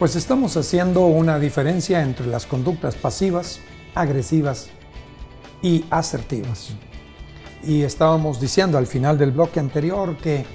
Pues estamos haciendo una diferencia entre las conductas pasivas, agresivas y asertivas. Y estábamos diciendo al final del bloque anterior que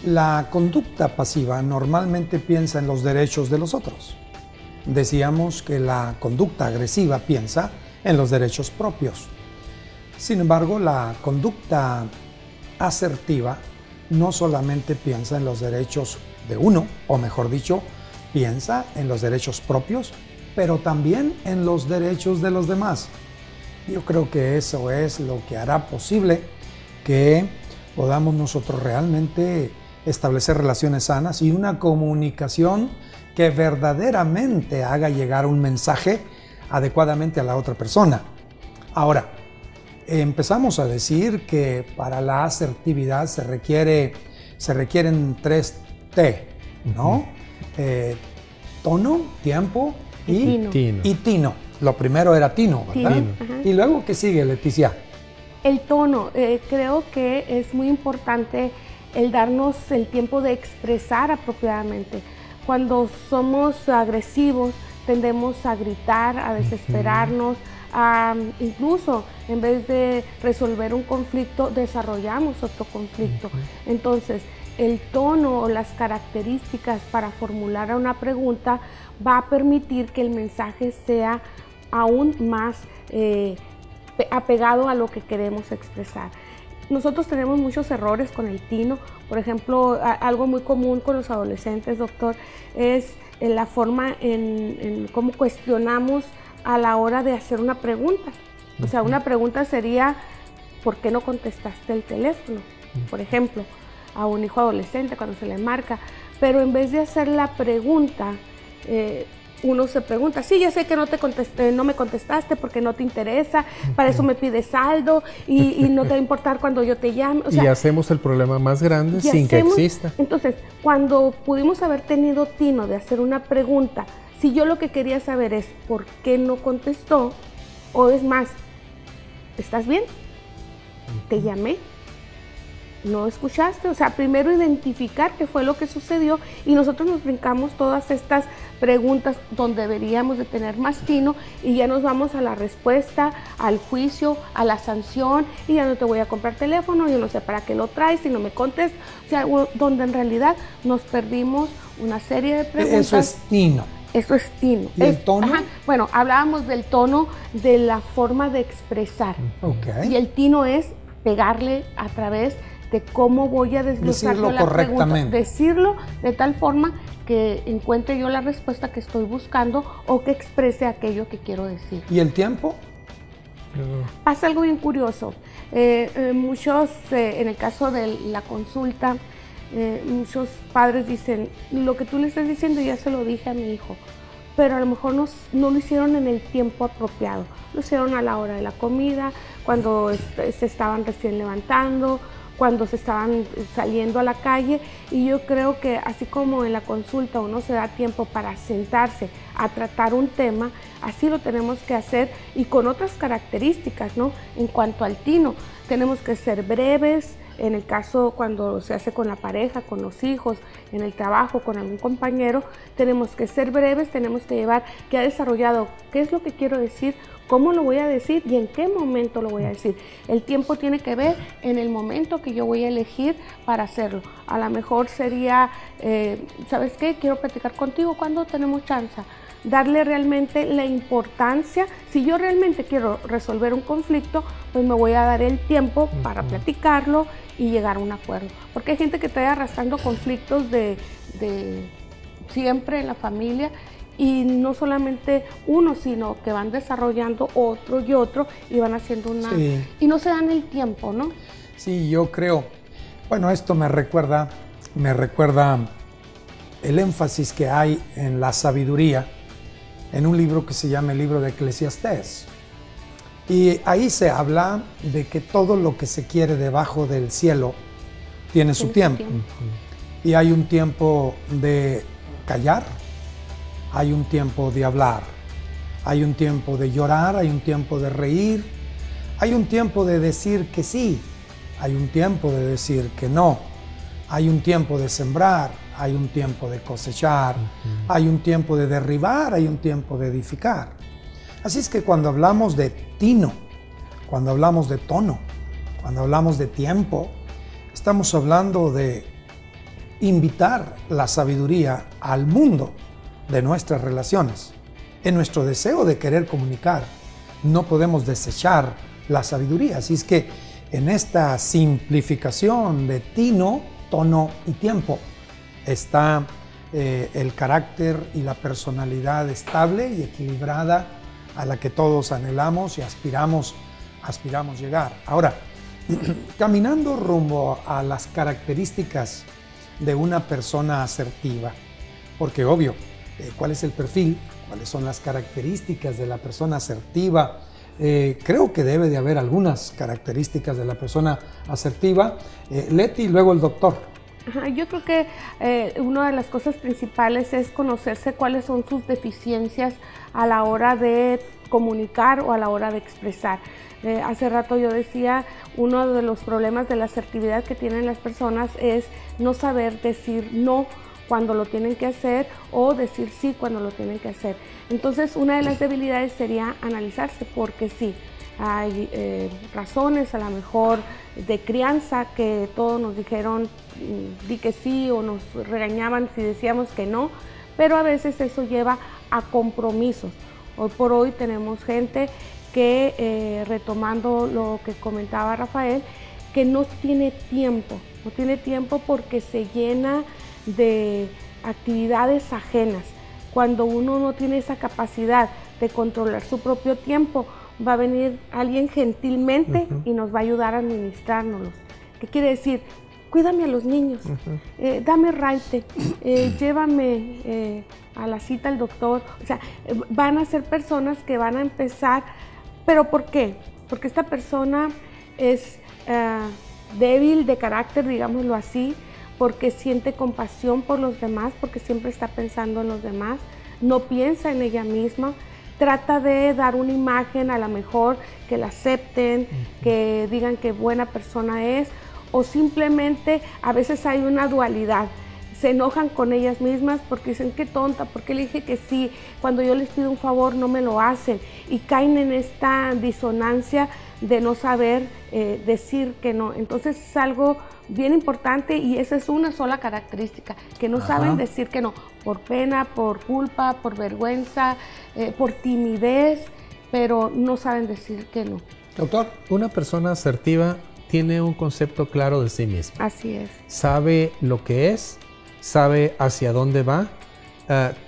la conducta pasiva normalmente piensa en los derechos de los otros. Decíamos que la conducta agresiva piensa en los derechos propios. Sin embargo, la conducta asertiva no solamente piensa en los derechos de uno, o mejor dicho, piensa en los derechos propios, pero también en los derechos de los demás. Yo creo que eso es lo que hará posible que podamos nosotros realmente establecer relaciones sanas y una comunicación que verdaderamente haga llegar un mensaje adecuadamente a la otra persona. Ahora, empezamos a decir que para la asertividad se requieren 3 T, ¿no? Tono, tiempo y tino. Lo primero era tino, ¿verdad? Tino. ¿Y luego qué sigue, Leticia? El tono. Creo que es muy importante el darnos el tiempo de expresar apropiadamente. Cuando somos agresivos, tendemos a gritar, a desesperarnos, incluso en vez de resolver un conflicto, desarrollamos otro conflicto. Entonces, el tono o las características para formular una pregunta va a permitir que el mensaje sea aún más apegado a lo que queremos expresar. Nosotros tenemos muchos errores con el tino. Por ejemplo, algo muy común con los adolescentes, doctor, es la forma en cómo cuestionamos a la hora de hacer una pregunta. O sea, una pregunta sería, ¿por qué no contestaste el teléfono? Por ejemplo, a un hijo adolescente cuando se le marca. Pero en vez de hacer la pregunta, uno se pregunta, sí, ya sé que no me contestaste porque no te interesa, para eso me pides saldo y no te va a importar cuando yo te llame. O sea, y hacemos el problema más grande sin que exista. Entonces, cuando pudimos haber tenido tino de hacer una pregunta, si yo lo que quería saber es por qué no contestó, o es más, ¿estás bien? ¿Te llamé? ¿No escuchaste? O sea, primero identificar qué fue lo que sucedió y nosotros nos brincamos todas estas preguntas donde deberíamos de tener más tino y ya nos vamos a la respuesta, al juicio, a la sanción y ya no te voy a comprar teléfono, yo no sé para qué lo traes si no me contestas. O sea, donde en realidad nos perdimos una serie de preguntas. Eso es tino. Eso es tino. ¿Y el tono? Bueno, hablábamos del tono, de la forma de expresar. Okay. Y el tino es pegarle a través de cómo voy a desglosar la pregunta, decirlo de tal forma que encuentre yo la respuesta que estoy buscando o que exprese aquello que quiero decir. ¿Y el tiempo? Pasa algo bien curioso. Muchos, en el caso de la consulta, muchos padres dicen, lo que tú le estás diciendo ya se lo dije a mi hijo, pero a lo mejor no lo hicieron en el tiempo apropiado. Lo hicieron a la hora de la comida, cuando se estaban recién levantando, cuando se estaban saliendo a la calle, y yo creo que así como en la consulta uno se da tiempo para sentarse a tratar un tema, así lo tenemos que hacer y con otras características, ¿no? En cuanto al tino, tenemos que ser breves, en el caso cuando se hace con la pareja, con los hijos, en el trabajo, con algún compañero, tenemos que ser breves, tenemos que llevar que ha desarrollado qué es lo que quiero decir, cómo lo voy a decir y en qué momento lo voy a decir. El tiempo tiene que ver en el momento que yo voy a elegir para hacerlo. A lo mejor sería, ¿sabes qué? Quiero platicar contigo cuando tenemos chance. Darle realmente la importancia. Si yo realmente quiero resolver un conflicto, pues me voy a dar el tiempo para platicarlo y llegar a un acuerdo. Porque hay gente que trae arrastrando conflictos de siempre en la familia. Y no solamente uno, sino que van desarrollando otro y otro y van haciendo una... Sí. Y no se dan el tiempo, ¿no? Sí, yo creo... Bueno, esto me recuerda el énfasis que hay en la sabiduría en un libro que se llama el libro de Eclesiastés. Y ahí se habla de que todo lo que se quiere debajo del cielo tiene su tiempo. Y hay un tiempo de callar, hay un tiempo de hablar, hay un tiempo de llorar, hay un tiempo de reír, hay un tiempo de decir que sí, hay un tiempo de decir que no, hay un tiempo de sembrar, hay un tiempo de cosechar, hay un tiempo de derribar, hay un tiempo de edificar. Así es que cuando hablamos de tino, cuando hablamos de tono, cuando hablamos de tiempo, estamos hablando de invitar la sabiduría al mundo de nuestras relaciones. En nuestro deseo de querer comunicar, no podemos desechar la sabiduría. Así es que en esta simplificación de tino, tono y tiempo está el carácter y la personalidad estable y equilibrada a la que todos anhelamos y aspiramos llegar. Ahora, caminando rumbo a las características de una persona asertiva, porque obvio, ¿cuál es el perfil? ¿Cuáles son las características de la persona asertiva? Creo que debe de haber algunas características de la persona asertiva. Leti y luego el doctor. Yo creo que una de las cosas principales es conocerse cuáles son sus deficiencias a la hora de comunicar o a la hora de expresar. Hace rato yo decía, uno de los problemas de la asertividad que tienen las personas es no saber decir no cuando lo tienen que hacer o decir sí cuando lo tienen que hacer. Entonces, una de las debilidades sería analizarse, porque sí, hay razones a lo mejor de crianza que todos nos dijeron di que sí, o nos regañaban si decíamos que no, pero a veces eso lleva a compromisos. Hoy por hoy tenemos gente que, retomando lo que comentaba Rafael, que no tiene tiempo porque se llena de actividades ajenas. Cuando uno no tiene esa capacidad de controlar su propio tiempo, va a venir alguien gentilmente y nos va a ayudar a administrárnoslos. ¿Qué quiere decir? Cuídame a los niños, dame raite, llévame a la cita al doctor. O sea, van a ser personas que van a empezar. ¿Pero por qué? Porque esta persona es débil de carácter, digámoslo así, porque siente compasión por los demás, porque siempre está pensando en los demás, no piensa en ella misma, trata de dar una imagen a lo mejor que la acepten, que digan qué buena persona es, o simplemente a veces hay una dualidad. Se enojan con ellas mismas porque dicen qué tonta, porque le dije que sí, cuando yo les pido un favor no me lo hacen, y caen en esta disonancia de no saber decir que no. Entonces es algo bien importante, y esa es una sola característica, que no saben decir que no, por pena, por culpa, por vergüenza, por timidez, pero no saben decir que no. Doctor, una persona asertiva tiene un concepto claro de sí misma. Así es. Sabe lo que es, sabe hacia dónde va,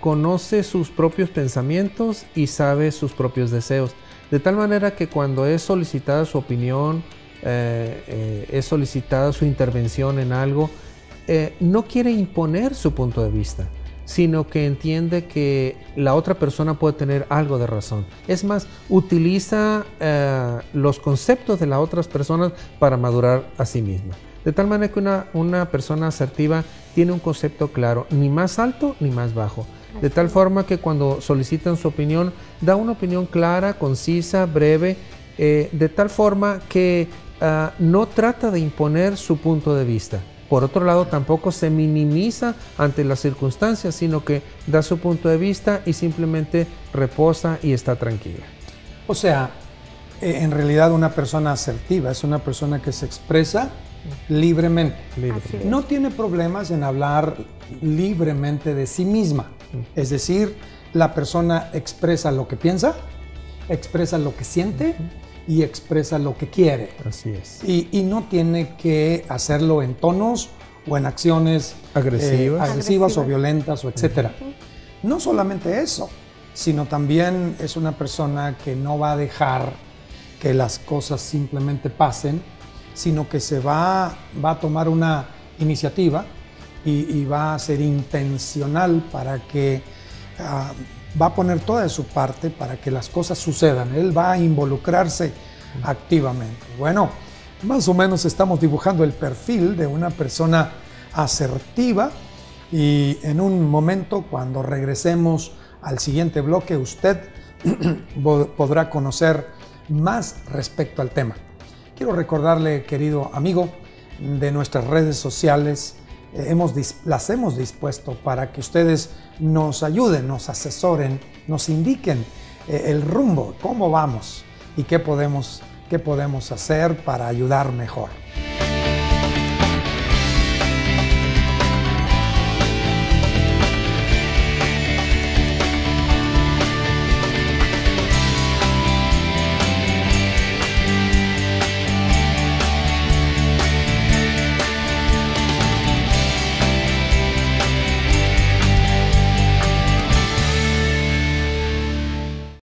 conoce sus propios pensamientos y sabe sus propios deseos. De tal manera que cuando es solicitada su opinión, es solicitada su intervención en algo, no quiere imponer su punto de vista, sino que entiende que la otra persona puede tener algo de razón. Es más, utiliza los conceptos de las otras personas para madurar a sí misma. De tal manera que una persona asertiva tiene un concepto claro, ni más alto ni más bajo. De tal forma que cuando solicitan su opinión, da una opinión clara, concisa, breve, de tal forma que no trata de imponer su punto de vista. Por otro lado, tampoco se minimiza ante las circunstancias, sino que da su punto de vista y simplemente reposa y está tranquila. O sea, en realidad una persona asertiva es una persona que se expresa libremente. No tiene problemas en hablar libremente de sí misma. Es decir, la persona expresa lo que piensa, expresa lo que siente y expresa lo que quiere. Así es. Y no tiene que hacerlo en tonos o en acciones agresivas o violentas, o etcétera. No solamente eso, sino también es una persona que no va a dejar que las cosas simplemente pasen, sino que se va a tomar una iniciativa y va a ser intencional para que va a poner toda de su parte para que las cosas sucedan. Él va a involucrarse activamente. Bueno, más o menos estamos dibujando el perfil de una persona asertiva, y en un momento, cuando regresemos al siguiente bloque, usted podrá conocer más respecto al tema. Quiero recordarle, querido amigo, de nuestras redes sociales, las hemos dispuesto para que ustedes nos ayuden, nos asesoren, nos indiquen el rumbo, cómo vamos y qué podemos hacer para ayudar mejor.